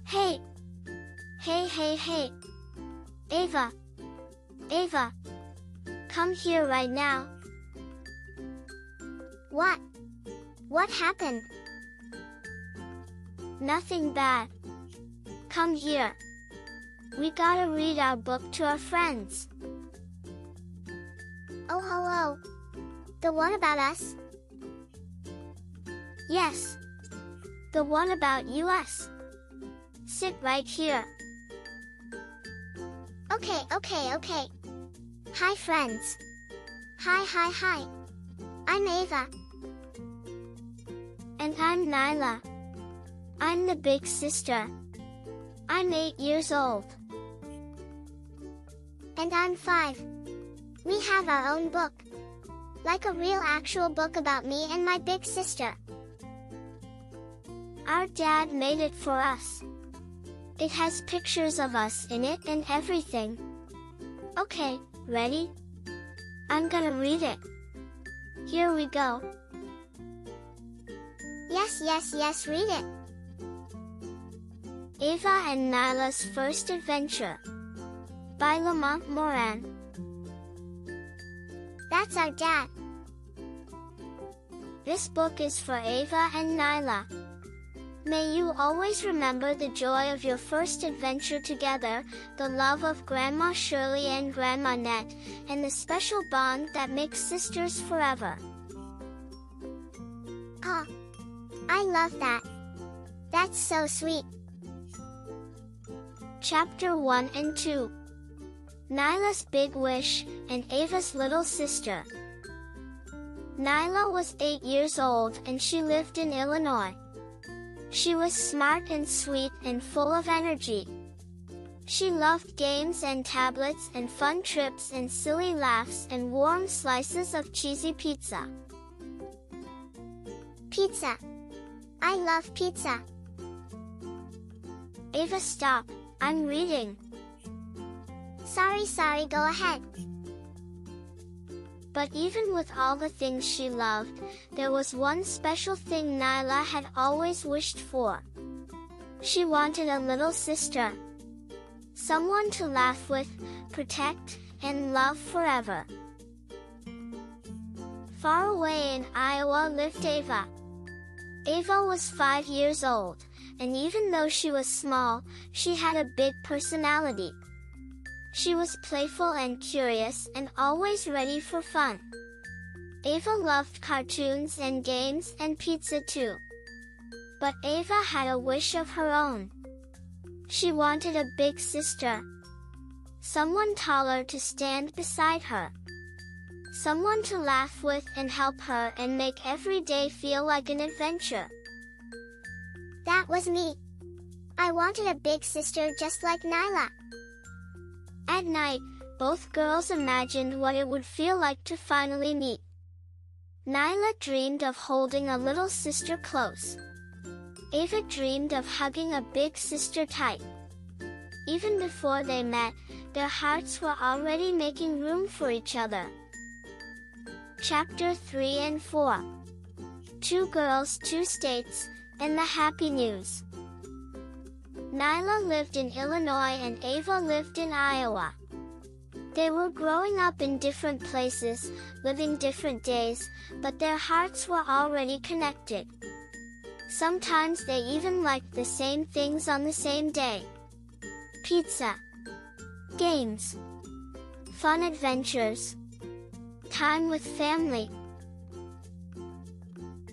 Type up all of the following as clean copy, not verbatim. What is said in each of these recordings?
Hey! Hey! Ava! Ava! Come here right now. What? What happened? Nothing bad. Come here. We gotta read our book to our friends. Oh, hello. The one about us? Yes. The one about us. Sit right here. Okay. Hi, friends. Hi. I'm Ava. And I'm Nylah. I'm the big sister. I'm 8 years old. And I'm 5. We have our own book. Like a real actual book about me and my big sister. Our dad made it for us. It has pictures of us in it and everything. Okay, ready? I'm gonna read it. Here we go. Yes, read it. Ava and Nylah's First Adventure by Lamont Moran. That's our dad. This book is for Ava and Nylah. May you always remember the joy of your first adventure together, the love of Grandma Shirley and Grandma Nett, and the special bond that makes sisters forever. Oh, I love that. That's so sweet. Chapter 1 and 2. Nylah's Big Wish and Ava's Little Sister. Nylah was 8 years old and she lived in Illinois. She was smart and sweet and full of energy. She loved games and tablets and fun trips and silly laughs and warm slices of cheesy pizza. Pizza. I love pizza. Ava, stop. I'm reading. Sorry, go ahead. But even with all the things she loved, there was one special thing Nylah had always wished for. She wanted a little sister. Someone to laugh with, protect, and love forever. Far away in Iowa lived Ava. Ava was 5 years old, and even though she was small, she had a big personality. She was playful and curious and always ready for fun. Ava loved cartoons and games and pizza too. But Ava had a wish of her own. She wanted a big sister. Someone taller to stand beside her. Someone to laugh with and help her and make every day feel like an adventure. That was me. I wanted a big sister just like Nylah. At night, both girls imagined what it would feel like to finally meet. Nylah dreamed of holding a little sister close. Ava dreamed of hugging a big sister tight. Even before they met, their hearts were already making room for each other. Chapter 3 and 4. 2 Girls, 2 States, and the Happy News. Nylah lived in Illinois and Ava lived in Iowa. They were growing up in different places, living different days, but their hearts were already connected. Sometimes they even liked the same things on the same day. Pizza, games, fun adventures, time with family.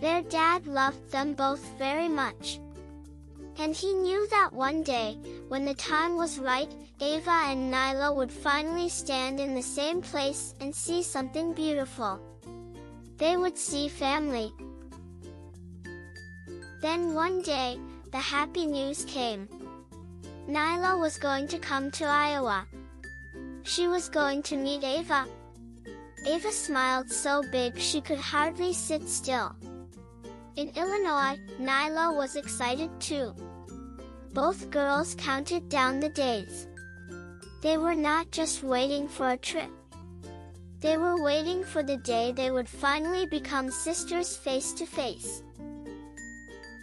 Their dad loved them both very much. And he knew that one day, when the time was right, Ava and Nylah would finally stand in the same place and see something beautiful. They would see family. Then one day, the happy news came. Nylah was going to come to Iowa. She was going to meet Ava. Ava smiled so big she could hardly sit still. In Illinois, Nylah was excited too. Both girls counted down the days. They were not just waiting for a trip. They were waiting for the day they would finally become sisters face to face.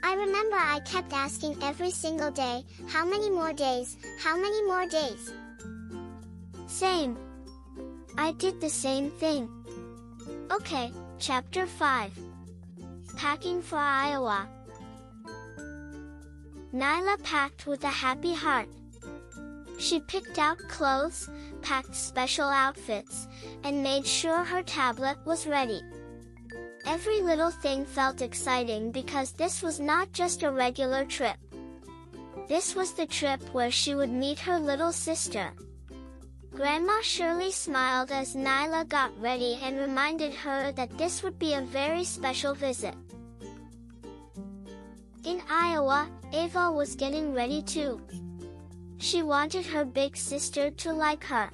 I remember I kept asking every single day, how many more days, how many more days? Same. I did the same thing. Okay, Chapter 5. Packing for Iowa. Nylah packed with a happy heart. She picked out clothes, packed special outfits, and made sure her tablet was ready. Every little thing felt exciting because this was not just a regular trip. This was the trip where she would meet her little sister. Grandma Shirley smiled as Nylah got ready and reminded her that this would be a very special visit. In Iowa, Ava was getting ready too. She wanted her big sister to like her.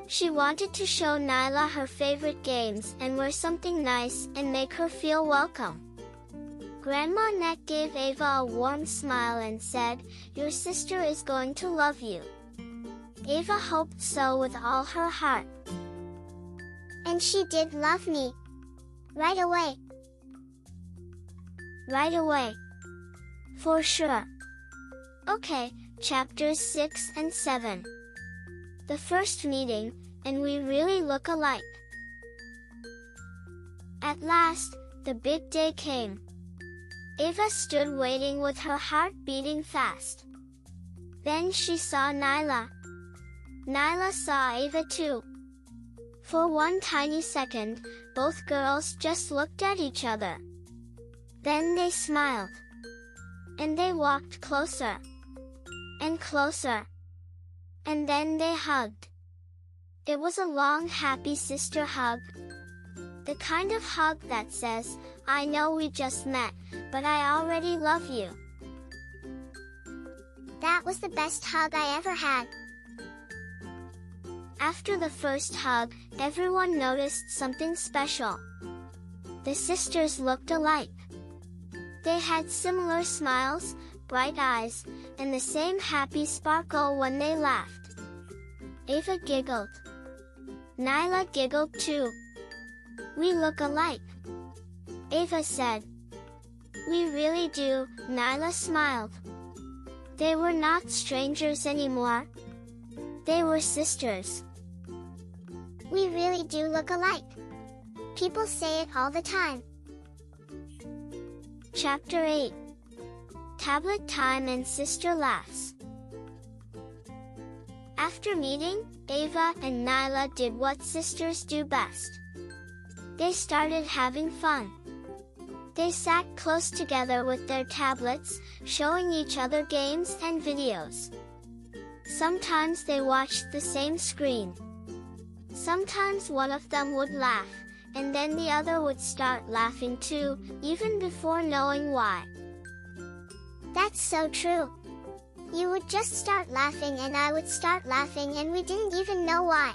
She wanted to show Nylah her favorite games and wear something nice and make her feel welcome. Grandma Net gave Ava a warm smile and said, "Your sister is going to love you." Ava hoped so with all her heart. And she did love me. Right away. Right away. For sure. Okay, Chapters 6 and 7. The first meeting, and we really look alike. At last, the big day came. Ava stood waiting with her heart beating fast. Then she saw Nylah. Nylah saw Ava too. For one tiny second, both girls just looked at each other. Then they smiled. And they walked closer. And closer. And then they hugged. It was a long, happy sister hug. The kind of hug that says, "I know we just met, but I already love you." That was the best hug I ever had. After the first hug, everyone noticed something special. The sisters looked alike. They had similar smiles, bright eyes, and the same happy sparkle when they laughed. Ava giggled. Nylah giggled too. "We look alike," Ava said. "We really do," Nylah smiled. They were not strangers anymore. They were sisters. We really do look alike. People say it all the time. Chapter 8. Tablet Time and Sister Laughs. After meeting, Ava and Nylah did what sisters do best. They started having fun. They sat close together with their tablets, showing each other games and videos. Sometimes they watched the same screen. Sometimes one of them would laugh, and then the other would start laughing too, even before knowing why. That's so true. You would just start laughing and I would start laughing and we didn't even know why.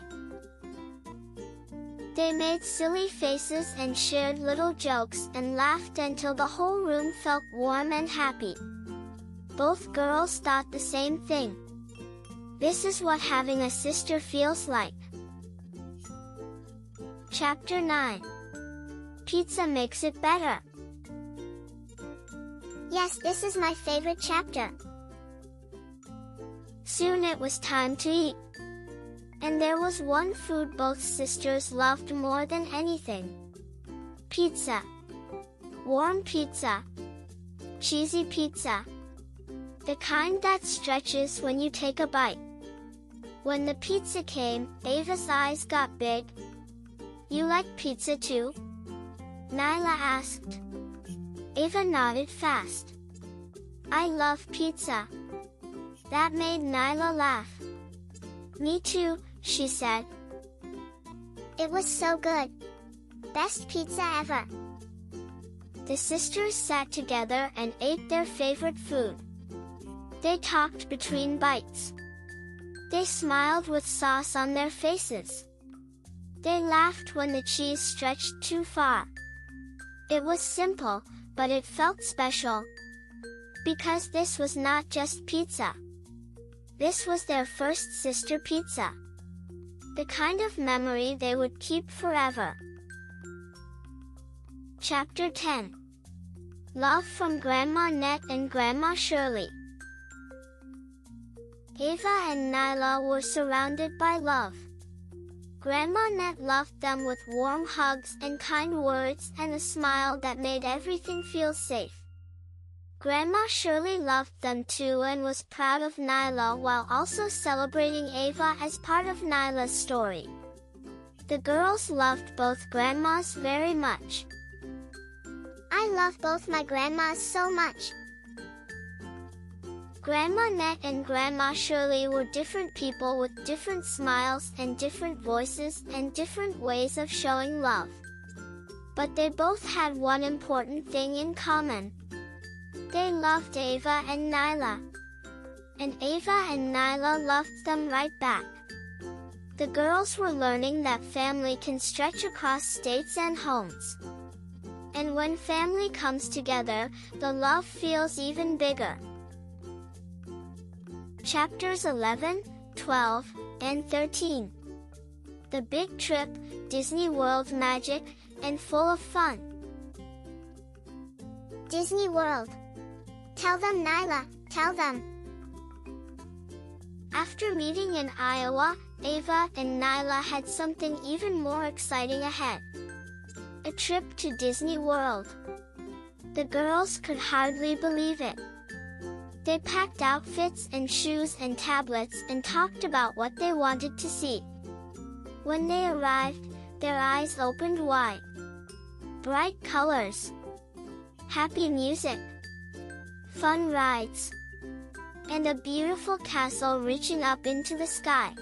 They made silly faces and shared little jokes and laughed until the whole room felt warm and happy. Both girls thought the same thing. This is what having a sister feels like. Chapter 9. Pizza Makes It Better. Yes, this is my favorite chapter. Soon it was time to eat. And there was one food both sisters loved more than anything. Pizza. Warm pizza. Cheesy pizza. The kind that stretches when you take a bite. When the pizza came, Ava's eyes got big. "You like pizza too?" Nylah asked. Ava nodded fast. "I love pizza." That made Nylah laugh. "Me too," she said. It was so good. Best pizza ever. The sisters sat together and ate their favorite food. They talked between bites. They smiled with sauce on their faces. They laughed when the cheese stretched too far. It was simple, but it felt special. Because this was not just pizza. This was their first sister pizza. The kind of memory they would keep forever. Chapter 10. Love from Grandma Net and Grandma Shirley. Ava and Nylah were surrounded by love. Grandma Net loved them with warm hugs and kind words and a smile that made everything feel safe. Grandma Shirley loved them too and was proud of Nylah while also celebrating Ava as part of Nylah's story. The girls loved both grandmas very much. I love both my grandmas so much. Grandma Net and Grandma Shirley were different people with different smiles and different voices and different ways of showing love. But they both had one important thing in common. They loved Ava and Nylah. And Ava and Nylah loved them right back. The girls were learning that family can stretch across states and homes. And when family comes together, the love feels even bigger. Chapters 11, 12, and 13. The Big Trip, Disney World magic, and full of fun. Disney World. Tell them, Nylah, tell them. After meeting in Iowa, Ava and Nylah had something even more exciting ahead. A trip to Disney World. The girls could hardly believe it. They packed outfits and shoes and tablets and talked about what they wanted to see. When they arrived, their eyes opened wide. Bright colors. Happy music. Fun rides. And a beautiful castle reaching up into the sky.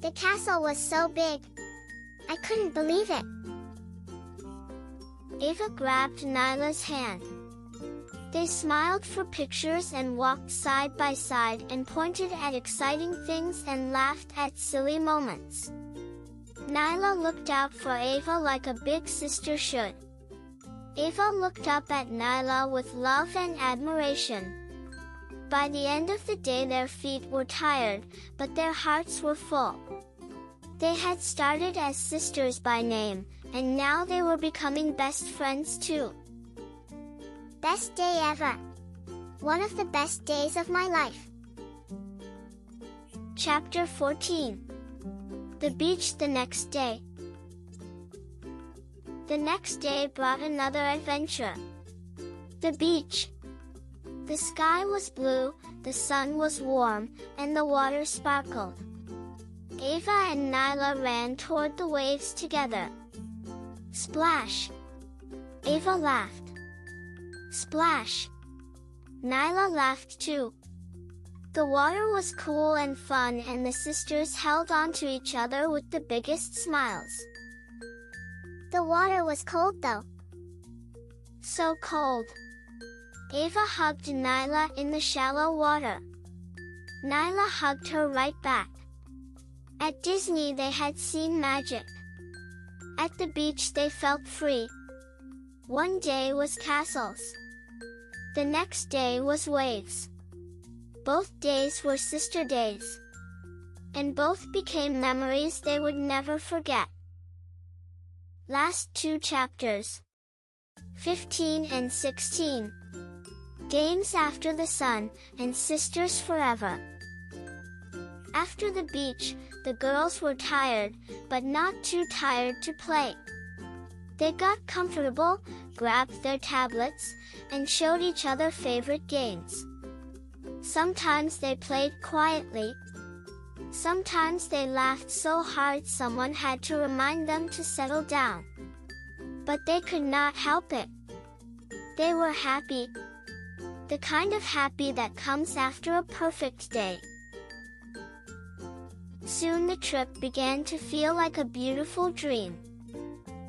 The castle was so big. I couldn't believe it. Ava grabbed Nylah's hand. They smiled for pictures and walked side by side and pointed at exciting things and laughed at silly moments. Nylah looked out for Ava like a big sister should. Ava looked up at Nylah with love and admiration. By the end of the day their feet were tired, but their hearts were full. They had started as sisters by name, and now they were becoming best friends too. Best day ever. One of the best days of my life. Chapter 14. The beach the next day. The next day brought another adventure. The beach. The sky was blue, the sun was warm, and the water sparkled. Ava and Nylah ran toward the waves together. Splash! Ava laughed. Splash! Nylah laughed too. The water was cool and fun and the sisters held on to each other with the biggest smiles. The water was cold though. So cold. Ava hugged Nylah in the shallow water. Nylah hugged her right back. At Disney they had seen magic. At the beach they felt free. One day was castles. The next day was waves. Both days were sister days. And both became memories they would never forget. Last two chapters. 15 and 16. Games After the Sun, and Sisters Forever. After the beach, the girls were tired, but not too tired to play. They got comfortable, grabbed their tablets, and showed each other favorite games. Sometimes they played quietly. Sometimes they laughed so hard someone had to remind them to settle down. But they could not help it. They were happy. The kind of happy that comes after a perfect day. Soon the trip began to feel like a beautiful dream.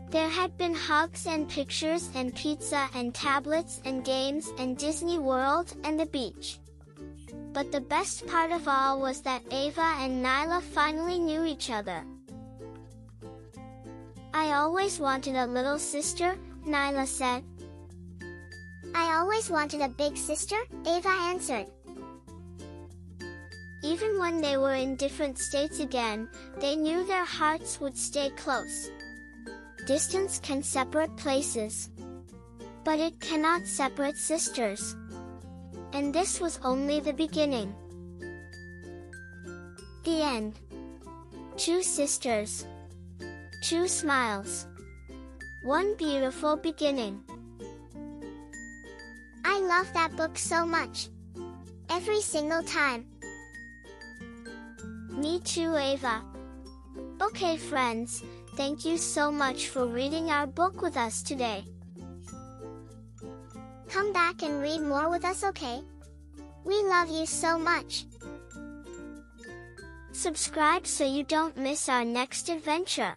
There had been hugs and pictures and pizza and tablets and games and Disney World and the beach. But the best part of all was that Ava and Nylah finally knew each other. I always wanted a little sister, Nylah said. I always wanted a big sister, Ava answered. Even when they were in different states again, they knew their hearts would stay close. Distance can separate places, but it cannot separate sisters. And this was only the beginning. The end. 2 sisters. 2 smiles. 1 beautiful beginning. I love that book so much. Every single time. Me too, Ava. Okay friends, thank you so much for reading our book with us today. Come back and read more with us, okay? We love you so much. Subscribe so you don't miss our next adventure.